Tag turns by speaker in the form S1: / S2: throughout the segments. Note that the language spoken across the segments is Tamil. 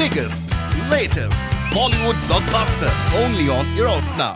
S1: biggest, latest Bollywood blockbuster only on Eros Now.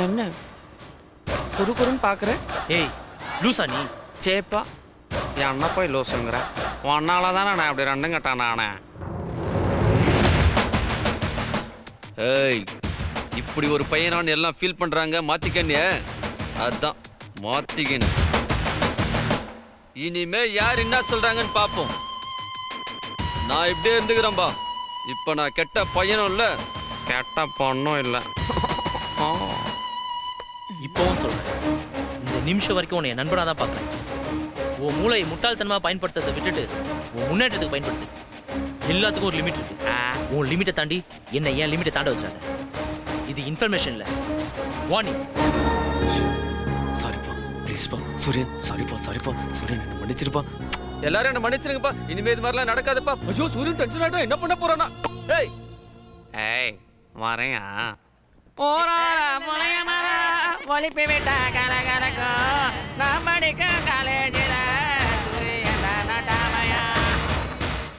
S2: என்ன குறுக்குறுன்னு பார்க்குற?
S3: ஏய் லூசா நீ?
S2: சேப்பா என்ன போய் லூசுங்கிற? ஒன்னால தானே நான் அப்படி ரெண்டும் கட்டான் நானே. ஏய் இப்படி ஒரு பையனான்னு எல்லாம் ஃபீல் பண்ணுறாங்க. மாற்றிக்கண்ணே, அதுதான் மாற்றிக்கணும். இனிமே யார் என்ன சொல்கிறாங்கன்னு பார்ப்போம். நான் இப்படியே இருந்துக்கிறேன்பா. இப்போ நான் கெட்ட பையனும் இல்லை, கெட்ட பொண்ணும் இல்லை.
S3: இப்போவும் சொல்றேன், இந்த நிமிஷம் வரைக்கும் உன்னை நண்பனாக தான் பார்க்குறேன். உன் மூளையை முட்டாள்தனமாக பயன்படுத்துறதை விட்டுட்டு உன் முன்னேற்றத்துக்கு பயன்படுத்து. எல்லாத்துக்கும் ஒரு லிமிட் இருக்கு. உன் லிமிட்டை தாண்டி என்ன ஏன் லிமிட்டை தாண்ட வச்சிடாத. இது இன்ஃபர்மேஷன் இல்லை, வார்னிங்.
S2: சாரிப்பா, ப்ளீஸ்ப்பா சூரியன். சாரிப்பா சூரியன், என்ன மன்னிச்சிருப்பா. எல்லாரும் என்ன மன்னிச்சிருங்கப்பா. இனிமே இது மாதிரிலாம் நடக்காதுப்பா. ஐயோ சூரியன் டென்ஷன் ஆகிட்டா என்ன பண்ண போறானா? ஏய் ஏய் வரையா ஒளிப்பி விட்டா கலகலக்கும் நான் படிக்க காலேஜில்